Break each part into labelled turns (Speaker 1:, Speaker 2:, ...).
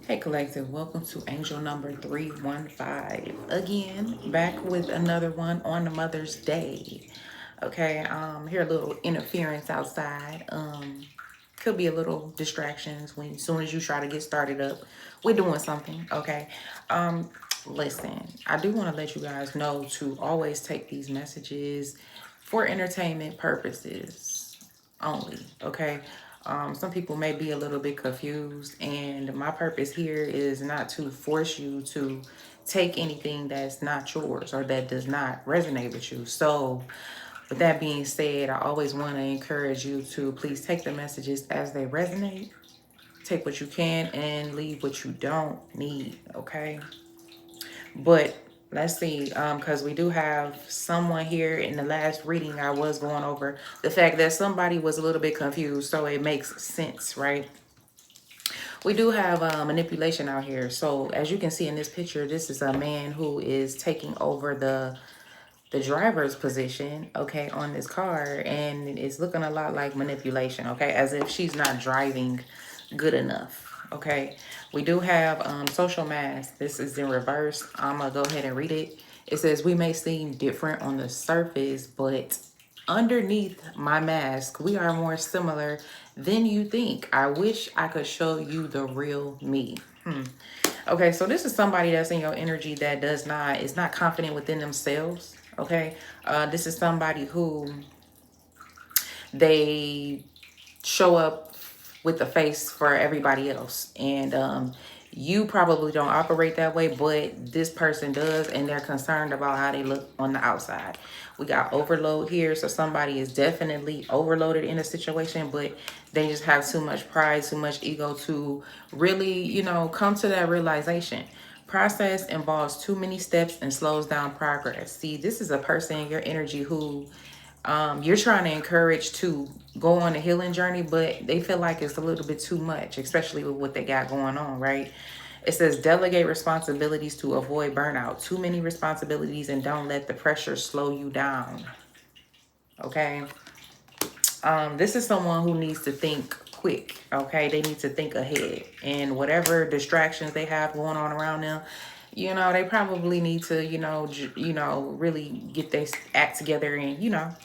Speaker 1: Hey collective, welcome to angel number 315. Again, back with another one on the Mother's Day. Okay, hear a little interference outside. Could be a little distractions when as soon as you try to get started up. We're doing something, okay? Listen, I do want to let you guys know to always take these messages for entertainment purposes only, okay? Some people may be a little bit confused, and my purpose here is not to force you to take anything that's not yours or that does not resonate with you. So, with that being said, I always want to encourage you to please take the messages as they resonate, take what you can, and leave what you don't need, okay? But let's see, because we do have someone here in the last reading. I was going over the fact that somebody was a little bit confused, so it makes sense, right? We do have manipulation out here. So as you can see in this picture, this is a man who is taking over the driver's position, okay, on this car, and it's looking a lot like manipulation, okay, as if she's not driving good enough. Okay, we do have social mask. This is in reverse. I'm gonna go ahead and read it. It says, we may seem different on the surface, but underneath my mask we are more similar than you think. I wish I could show you the real me. Okay, so this is somebody that's in your energy that is not confident within themselves. Okay, this is somebody who they show up with the face for everybody else, and you probably don't operate that way, but this person does, and they're concerned about how they look on the outside. We got overload here, so somebody is definitely overloaded in a situation, but they just have too much pride, too much ego to really, come to that realization. Process involves too many steps and slows down progress. See, this is a person in your energy who you're trying to encourage to go on a healing journey, but they feel like it's a little bit too much, especially with what they got going on, right? It says delegate responsibilities to avoid burnout. Too many responsibilities and don't let the pressure slow you down. Okay. This is someone who needs to think quick. Okay. They need to think ahead, and whatever distractions they have going on around them, they probably need to, really get their act together and,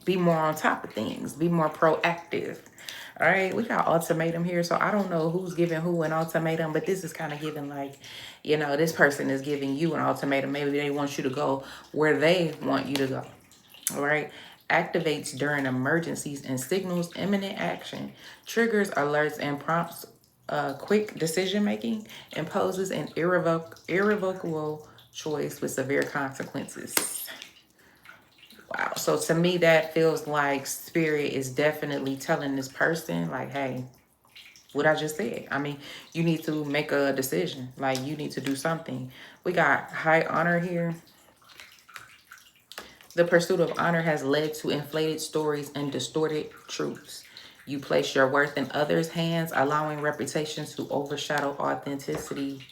Speaker 1: be more on top of things, be more proactive. All right, we got ultimatum here, so I don't know who's giving who an ultimatum, but this is kind of giving like, this person is giving you an ultimatum. Maybe they want you to go where they want you to go. All right. Activates during emergencies and signals imminent action, triggers alerts and prompts quick decision making, imposes an irrevocable choice with severe consequences. Wow. So to me, that feels like spirit is definitely telling this person, like, hey, what I just said. I mean, you need to make a decision. Like, you need to do something. We got high honor here. The pursuit of honor has led to inflated stories and distorted truths. You place your worth in others' hands, allowing reputations to overshadow authenticity.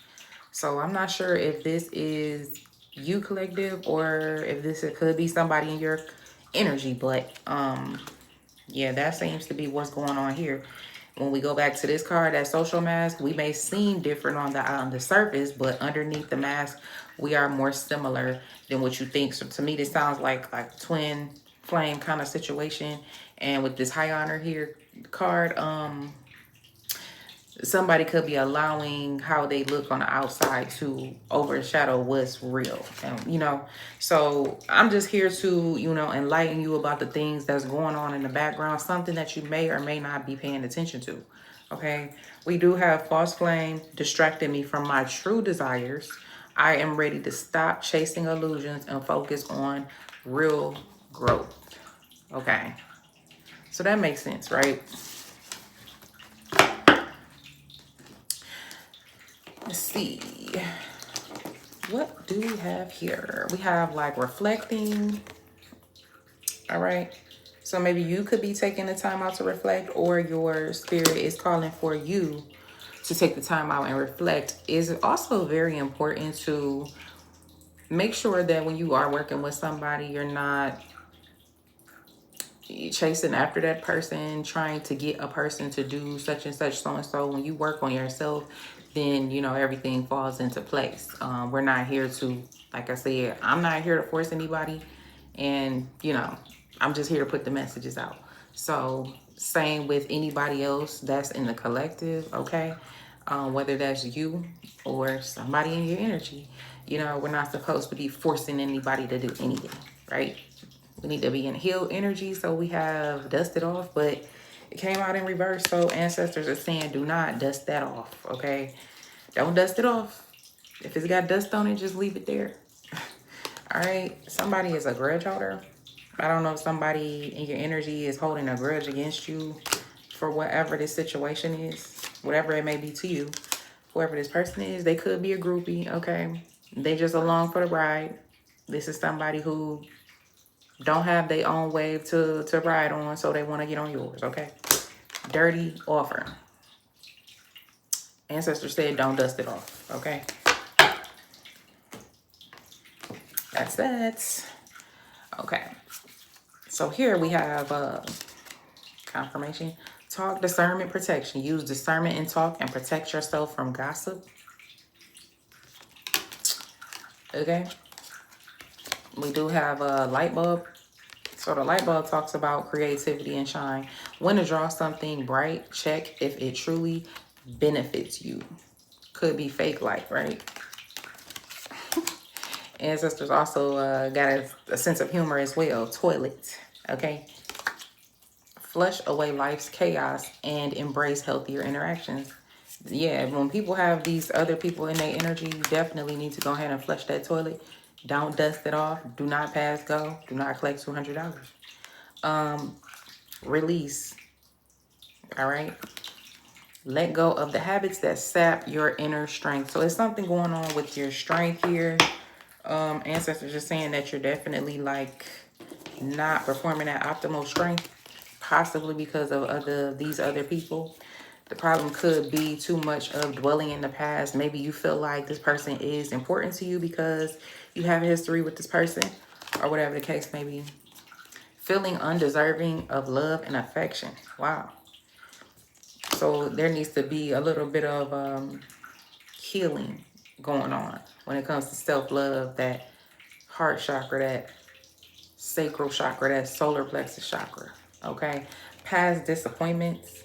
Speaker 1: So I'm not sure if this is you, collective, or if it could be somebody in your energy, but yeah, that seems to be what's going on here. When we go back to this card, that social mask, we may seem different on the surface, but underneath the mask, we are more similar than what you think. So to me, this sounds like twin flame kind of situation. And with this high honor here card, somebody could be allowing how they look on the outside to overshadow what's real. And, so I'm just here to, enlighten you about the things that's going on in the background, something that you may or may not be paying attention to. Okay. We do have false flame distracting me from my true desires. I am ready to stop chasing illusions and focus on real growth. Okay. So that makes sense, right? Let's see. What do we have here? We have like reflecting. All right. So maybe you could be taking the time out to reflect, or your spirit is calling for you to take the time out and reflect. Is also very important to make sure that when you are working with somebody, you're not chasing after that person, trying to get a person to do such and such, so and so. When you work on yourself, then you know everything falls into place. We're not here to, like I said, I'm not here to force anybody, and you know, I'm just here to put the messages out. So same with anybody else that's in the collective, okay? Whether that's you or somebody in your energy, you know, we're not supposed to be forcing anybody to do anything, right? We need to be in healed energy, so we have dusted off, but it came out in reverse. So ancestors are saying, do not dust that off, okay? Don't dust it off. If it's got dust on it, just leave it there. All right, somebody is a grudge holder. I don't know if somebody in your energy is holding a grudge against you for whatever this situation is, whatever it may be to you. Whoever this person is, they could be a groupie, okay? They just along for the ride. This is somebody who don't have their own wave to ride on, so they want to get on yours, okay? Dirty offer. Ancestor said don't dust it off, okay? That's that. Okay. So here we have confirmation. Talk, discernment, protection. Use discernment and talk and protect yourself from gossip. Okay. We do have a light bulb. So the light bulb talks about creativity and shine. When to draw something bright, check if it truly benefits you. Could be fake light, right? Ancestors also got a sense of humor as well. Toilet, okay? Flush away life's chaos and embrace healthier interactions. Yeah, when people have these other people in their energy, you definitely need to go ahead and flush that toilet. Don't dust it off. Do not pass go. Do not collect $200. Release. All right. Let go of the habits that sap your inner strength. So it's something going on with your strength here. Ancestors are saying that you're definitely like not performing at optimal strength, possibly because of these other people. The problem could be too much of dwelling in the past. Maybe you feel like this person is important to you because you have a history with this person, or whatever the case may be. Feeling undeserving of love and affection. Wow. So there needs to be a little bit of healing going on when it comes to self-love, that heart chakra, that sacral chakra, that solar plexus chakra, okay? Past disappointments.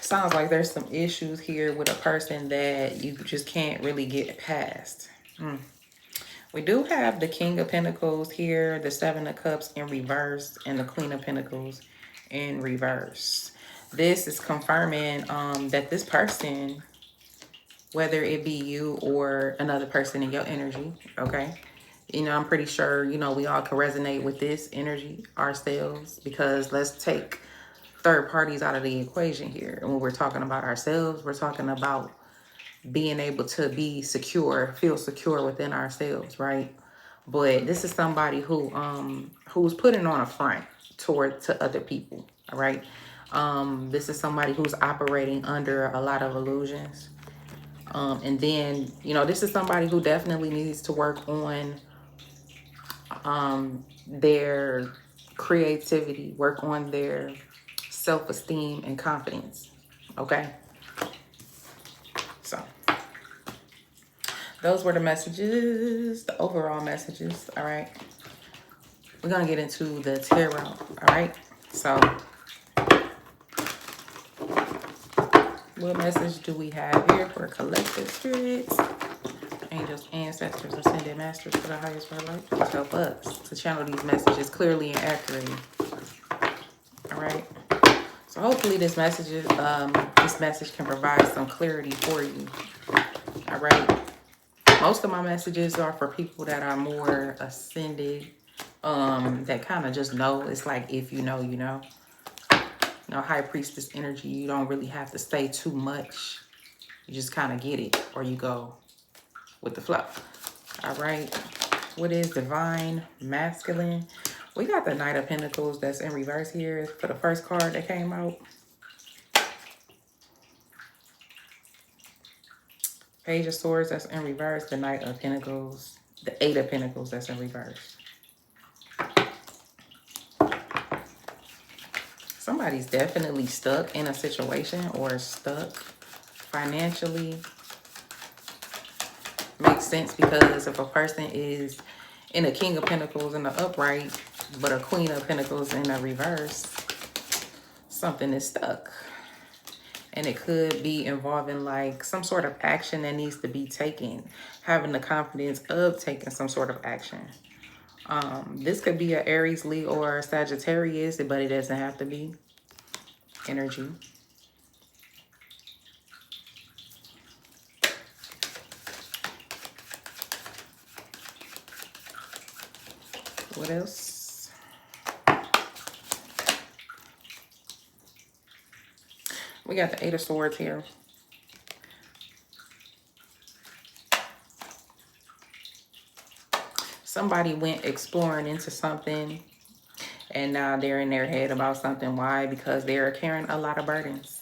Speaker 1: Sounds like there's some issues here with a person that you just can't really get past. We do have the King of Pentacles here, the Seven of Cups in reverse, and the Queen of Pentacles in reverse. This is confirming that this person, whether it be you or another person in your energy, okay? You know, I'm pretty sure, you know, we all can resonate with this energy ourselves, because let's take third parties out of the equation here. And when we're talking about ourselves, we're talking about being able to be secure, feel secure within ourselves, right? But this is somebody who's putting on a front to other people, all right? This is somebody who's operating under a lot of illusions. And then, you know, this is somebody who definitely needs to work on their creativity, work on their self-esteem and confidence, okay? So those were the messages, the overall messages, all right? We're going to get into the tarot, all right? So what message do we have here for collective spirits? Angels, ancestors, ascended masters for the highest right light. Please help us to channel these messages clearly and accurately. All right. So hopefully this message can provide some clarity for you. All right. Most of my messages are for people that are more ascended, that kind of just know. It's like, if you know, you know. You know, high priestess energy, you don't really have to say too much. You just kind of get it, or you go with the flow. All right. What is divine masculine? We got the Knight of Pentacles that's in reverse here for the first card that came out. Page of Swords that's in reverse. The Knight of Pentacles. The Eight of Pentacles that's in reverse. Somebody's definitely stuck in a situation or stuck financially. Makes sense because if a person is in a King of Pentacles in the upright, but a Queen of Pentacles in the reverse, something is stuck. And it could be involving like some sort of action that needs to be taken, having the confidence of taking some sort of action. This could be an Aries, Leo, or Sagittarius, but it doesn't have to be. Energy. What else? We got the Eight of Swords here. Somebody went exploring into something and now they're in their head about something. Why? Because they're carrying a lot of burdens.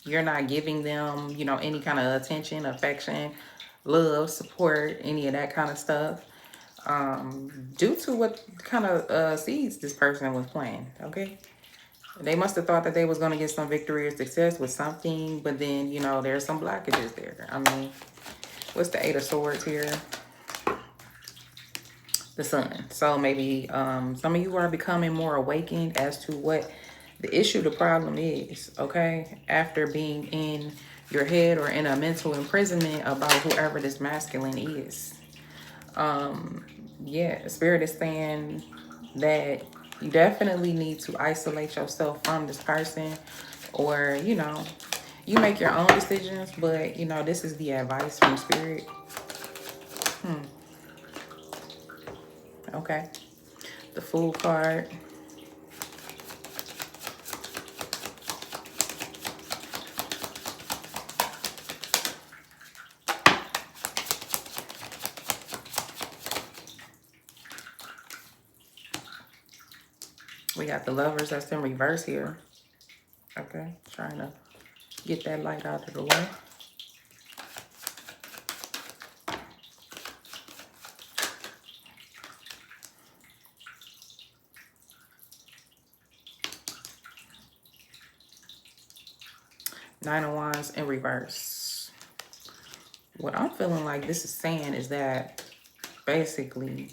Speaker 1: You're not giving them, you know, any kind of attention, affection, love, support, any of that kind of stuff. Due to what kind of seeds this person was planting, okay? They must have thought that they was going to get some victory or success with something, but then, you know, there's some blockages there. I mean, what's the Eight of Swords here? The Sun. So maybe some of you are becoming more awakened as to what the issue, the problem is, okay? After being in your head or in a mental imprisonment about whoever this masculine is. Yeah, Spirit is saying that you definitely need to isolate yourself from this person, or, you know, you make your own decisions, but, you know, this is the advice from Spirit. Okay. The Fool card. We got the Lovers that's in reverse here. Okay, trying to get that light out of the way. Nine of Wands in reverse. What I'm feeling like this is saying is that basically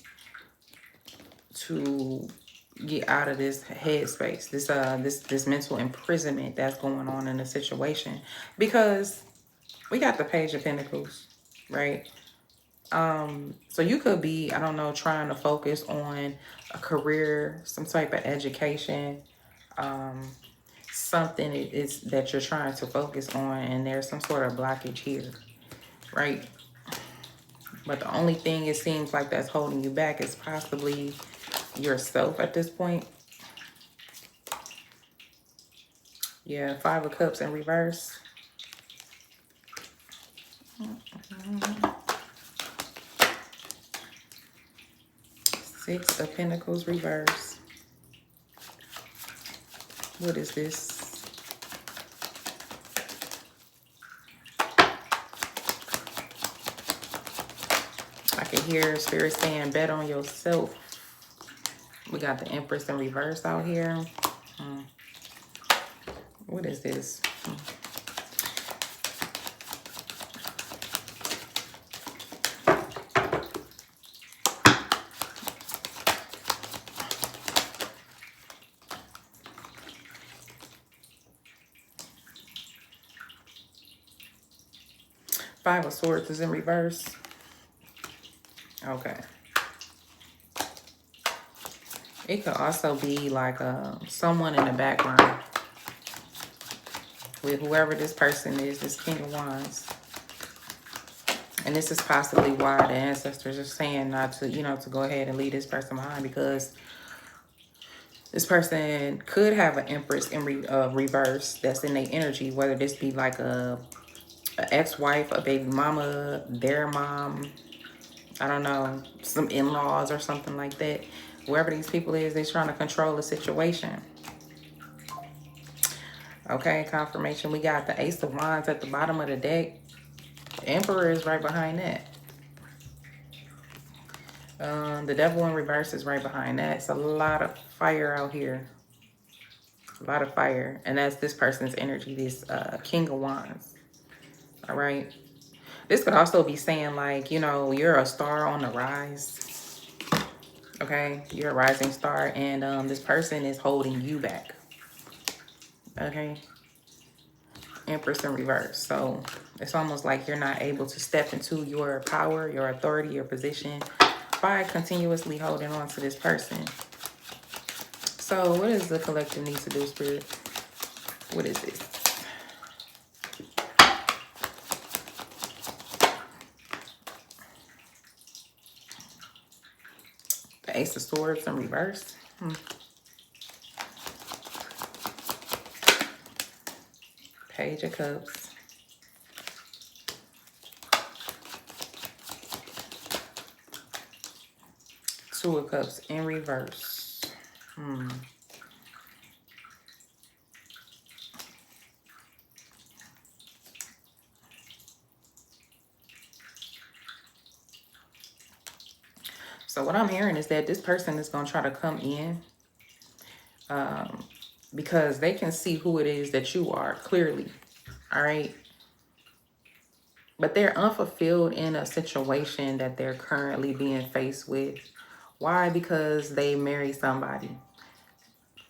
Speaker 1: to get out of this headspace, this mental imprisonment that's going on in the situation, because we got the Page of Pentacles, right? So you could be, I don't know, trying to focus on a career, some type of education, something is that you're trying to focus on, and there's some sort of blockage here, right? But the only thing it seems like that's holding you back is possibly yourself at this point. Yeah, Five of Cups in reverse. Six of Pentacles reverse. What is this? I can hear Spirit saying bet on yourself. We got the Empress in reverse out here. What is this? Five of Swords is in reverse. Okay. It could also be like someone in the background with whoever this person is, this King of Wands. And this is possibly why the ancestors are saying not to, you know, to go ahead and leave this person behind, because this person could have an Empress in reverse that's in their energy, whether this be like a ex-wife, a baby mama, their mom, I don't know, some in-laws or something like that. Whoever these people is, they're trying to control the situation. Okay, confirmation. We got the Ace of Wands at the bottom of the deck. The Emperor is right behind that. The Devil in reverse is right behind that. It's a lot of fire out here. A lot of fire. And that's this person's energy, this King of Wands. All right. This could also be saying like, you know, you're a star on the rise. Okay. You're a rising star. And this person is holding you back. Okay. Empress in reverse. So it's almost like you're not able to step into your power, your authority, your position by continuously holding on to this person. So what does the collective need to do, Spirit? What is this? The Ace of Swords in reverse. Page of Cups. Two of Cups in reverse. So what I'm hearing is that this person is going to try to come in because they can see who it is that you are clearly. All right. But they're unfulfilled in a situation that they're currently being faced with. Why? Because they married somebody.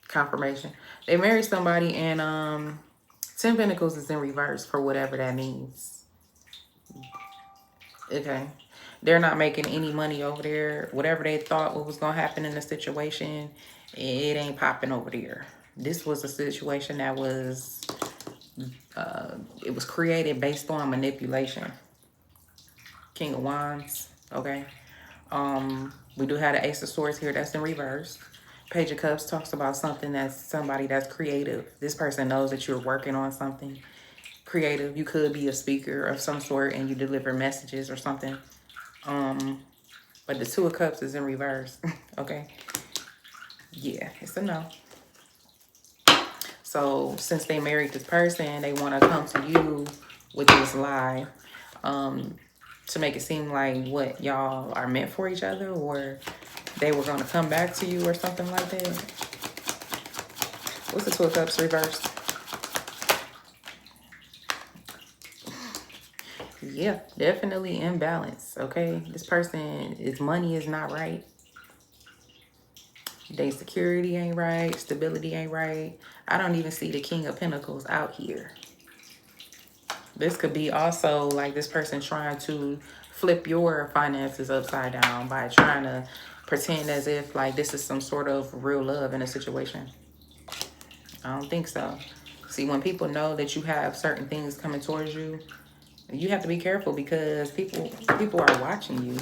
Speaker 1: Confirmation. They married somebody and 10 Pentacles is in reverse for whatever that means. Okay. They're not making any money over there. Whatever they thought what was going to happen in the situation, it ain't popping over there. This was a situation that was, it was created based on manipulation. King of Wands, okay? We do have the Ace of Swords here. That's in reverse. Page of Cups talks about something that's somebody that's creative. This person knows that you're working on something creative. You could be a speaker of some sort and you deliver messages or something. But the Two of Cups is in reverse, okay? Yeah, it's a no. So since they married this person, they want to come to you with this lie to make it seem like what y'all are meant for each other, or they were going to come back to you or something like that. What's the Two of Cups reversed? Yeah, definitely imbalance, okay? This person, his money is not right. Their security ain't right. Stability ain't right. I don't even see the King of Pentacles out here. This could be also like this person trying to flip your finances upside down by trying to pretend as if like this is some sort of real love in a situation. I don't think so. See, when people know that you have certain things coming towards you, you have to be careful because people are watching you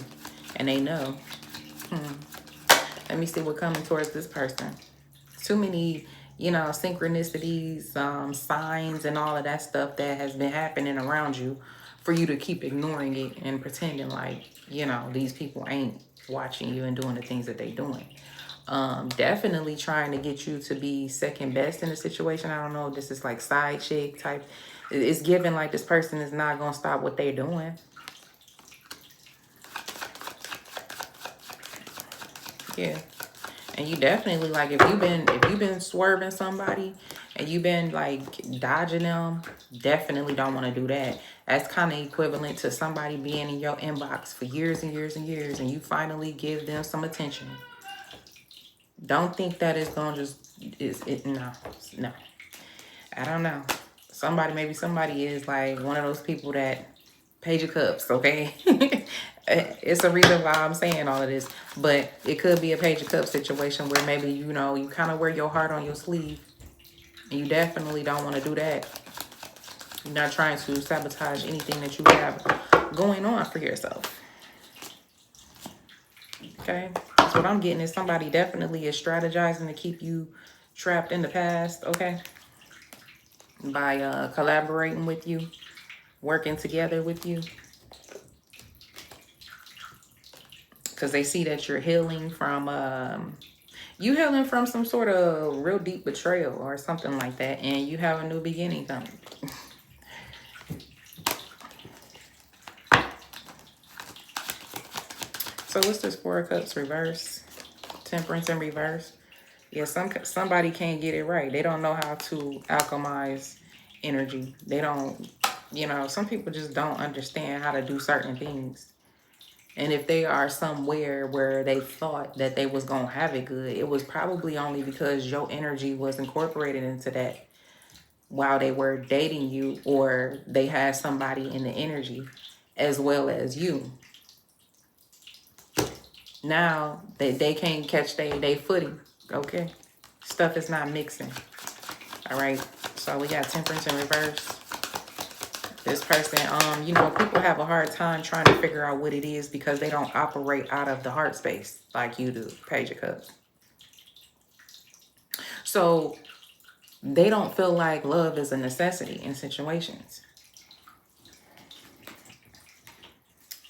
Speaker 1: and they know. Let me see what's coming towards this person. Too many, you know, synchronicities, signs and all of that stuff that has been happening around you for you to keep ignoring it and pretending like, you know, these people ain't watching you and doing the things that they doing. Definitely trying to get you to be second best in the situation. I don't know if this is like side chick type. It's given like this person is not going to stop what they're doing. Yeah. And you definitely, like, if you've been swerving somebody and you've been like dodging them, definitely don't want to do that. That's kind of equivalent to somebody being in your inbox for years and years and years and you finally give them some attention. Don't think that it's gonna just no. I don't know. Maybe somebody is like one of those people that Page of Cups, okay? It's a reason why I'm saying all of this, but it could be a Page of Cups situation where maybe, you know, you kind of wear your heart on your sleeve and you definitely don't want to do that. You're not trying to sabotage anything that you have going on for yourself. Okay? That's what I'm getting is somebody definitely is strategizing to keep you trapped in the past, okay? By collaborating with you, working together with you. Because they see that you're healing from, healing from some sort of real deep betrayal or something like that. And you have a new beginning coming. So what's this Four of Cups reverse? Temperance in reverse. Yeah, somebody can't get it right. They don't know how to alchemize energy. They don't, some people just don't understand how to do certain things. And if they are somewhere where they thought that they was going to have it good, it was probably only because your energy was incorporated into that while they were dating you, or they had somebody in the energy as well as you. Now they can't catch they footing. Okay. Stuff is not mixing. All right. So we got Temperance in reverse. This person, people have a hard time trying to figure out what it is because they don't operate out of the heart space like you do, Page of Cups. So they don't feel like love is a necessity in situations.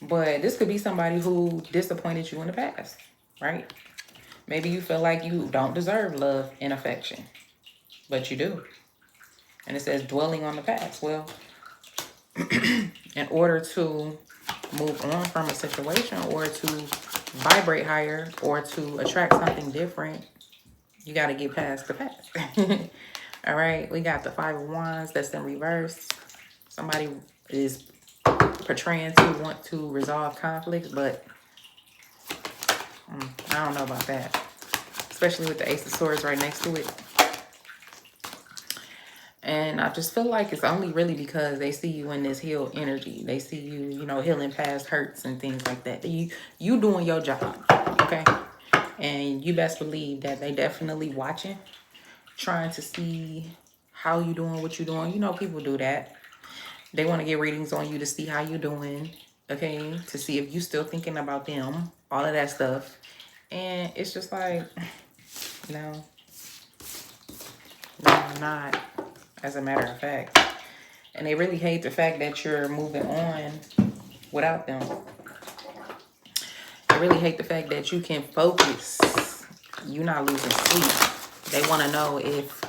Speaker 1: But this could be somebody who disappointed you in the past, right? Maybe you feel like you don't deserve love and affection, but you do. And it says dwelling on the past. Well, in order to move on from a situation or to vibrate higher or to attract something different, you got to get past the past. All right, we got the Five of Wands that's in reverse. Somebody is portraying to want to resolve conflict, but I don't know about that. Especially with the Ace of Swords right next to it. And I just feel like it's only really because they see you in this healed energy. They see you, healing past hurts and things like that. You doing your job, okay? And you best believe that they definitely watching, trying to see how you doing, what you doing. People do that. They want to get readings on you to see how you doing, okay? To see if you still thinking about them, all of that stuff. And it's just like, no, I'm not, as a matter of fact. And they really hate the fact that you're moving on without them. They really hate the fact that you can focus. You're not losing sleep. They want to know if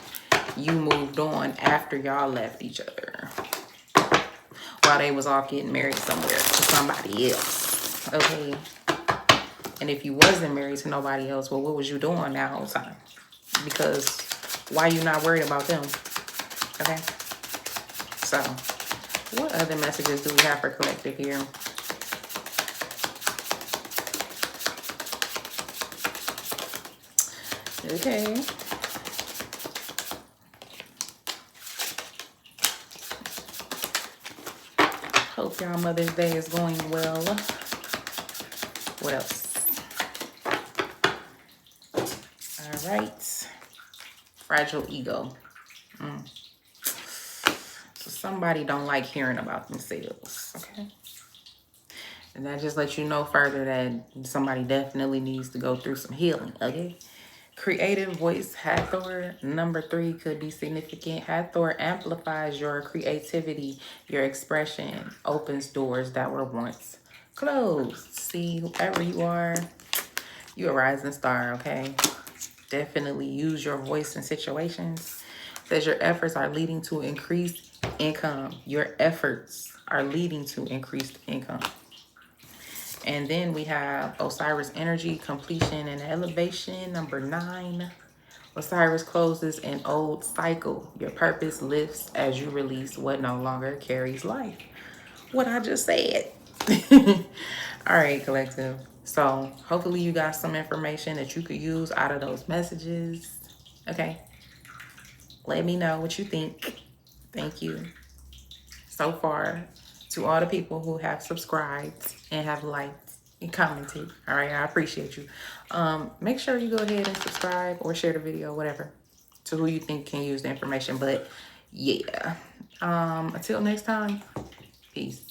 Speaker 1: you moved on after y'all left each other, while they was off getting married somewhere to somebody else, okay? And if you wasn't married to nobody else, well, what was you doing that whole time? Because why you not worried about them, okay? So, what other messages do we have for collective here? Okay. Hope y'all Mother's Day is going well. What else? All right. Fragile ego. So somebody don't like hearing about themselves, okay? And that just lets you know further that somebody definitely needs to go through some healing, okay? Creative voice, Hathor, number 3 could be significant. Hathor amplifies your creativity, your expression, opens doors that were once closed. See, whoever you are, you're a rising star, okay? Definitely use your voice in situations. Says your efforts are leading to increased income. Your efforts are leading to increased income. And then we have Osiris energy, completion and elevation, number 9. Osiris closes an old cycle. Your purpose lifts as you release what no longer carries life. What I just said. All right, collective. So hopefully you got some information that you could use out of those messages. Okay. Let me know what you think. Thank you so far to all the people who have subscribed and have liked and commented. All right, I appreciate you. Make sure you go ahead and subscribe or share the video, whatever, to who you think can use the information. But yeah, until next time, peace.